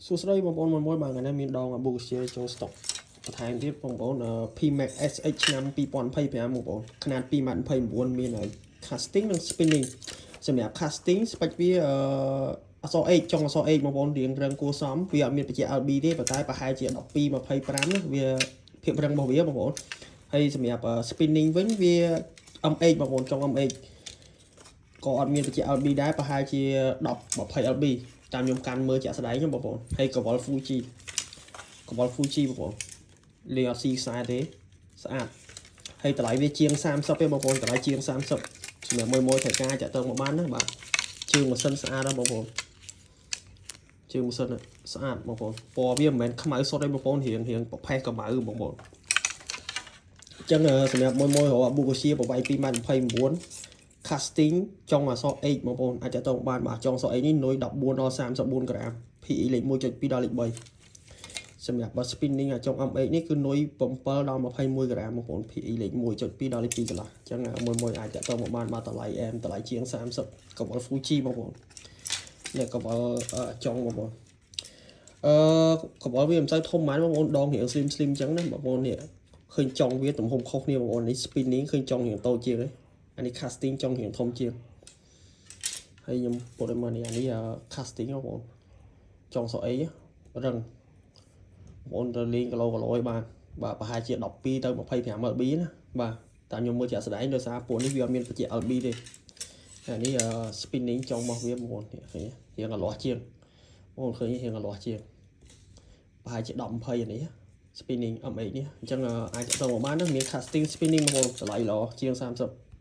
số đây bọn bọn mỗi bằng cái này mình đong ở bộ xe trong stock thành tiếp bọn bọn PMAX SH 5 2000 pay bọn bọnขนาดปีมันpay 4มีหน่อย casting និង spinning សម្រាប់ casting ស្ពេចវាអស H ចុងអស H បងប្អូនរៀងរឹងគួរសមវាអត់មានបច្ចេក LB ទេប៉ុន្តែប្រហែលជា12 25ណាវាភាពរឹងរបស់វាបងប្អូនហើយសម្រាប់ spinning វិញវា MH បងប្អូនចុង MH ក៏អត់មានបច្ចេក LB ដែរប្រហែលជា10 20 LB តាមខ្ញុំកាន់មើលជាក់ស្ដែងខ្ញុំបងប្អូនហើយកវល Fuji កវល Fuji បងប្អូនលេងអត់ស៊ីខ្សែទេស្អាតហើយតម្លៃវាជាង30ទេបងប្អូនតម្លៃជាង30សម្រាប់មួយត្រូវការចាក់ទៅមកបានណាបាទជើងម៉ាស៊ីនស្អាតណាស់បងប្អូនជើងម៉ាស៊ីនស្អាតបងប្អូនពណ៌វាមិនមែនខ្មៅសុទ្ធទេបងប្អូនរៀងប្រផេះកម្ៅបងប្អូនអញ្ចឹងសម្រាប់មួយរកប៊ូកូសៀប្រវាយ 2.29 casting ចុងអក្សរ H បងប្អូនអាចទៅបានបាទចុងអក្សរ H នេះនុយ14ដល់34ក្រាម PE លេខ 1.2 ដល់លេខ 3សម្រាប់ spinning ចុង MH នេះគឺនុយ7ដល់21ក្រាមបងប្អូន PE លេខ 1.2 ដល់លេខ 2 កន្លះអញ្ចឹងមួយអាចទៅបានបាទតម្លៃអែមតម្លៃជាង30កវល Fuji បងប្អូននេះកវលចុងបងប្អូនកវលវាមិនសូវធំហ្មងបងប្អូនដងរៀង slim អញ្ចឹងណាបងប្អូននេះឃើញចុងវាទំហំខុសគ្នាបងប្អូននេះ spinning ឃើញចុងរៀងតូចជាងអានេះ casting ចុងរៀងធំជាងហើយខ្ញុំពុតឲ្យមើលនេះអានេះ casting បងប្អូនចុងសអីរឹងបងប្អូនទៅលេងគីឡូឲ្យបានបាទប្រហែលជា12ទៅ25 LB ណាបាទតាមខ្ញុំមើលជាក់ស្ដែងដោយសារពួកនេះវាអត់មានបច្ចេក LB ទេអានេះ spinning ចុងរបស់វាបងប្អូនឃើញរៀងកលាស់ជាងបងប្អូនឃើញរៀងកលាស់ជាងប្រហែលជា10 20អានេះ spinning MH នេះអញ្ចឹងអាចទៅមកបានណាមាន casting spinning បងប្អូនតម្លៃល្អជាង30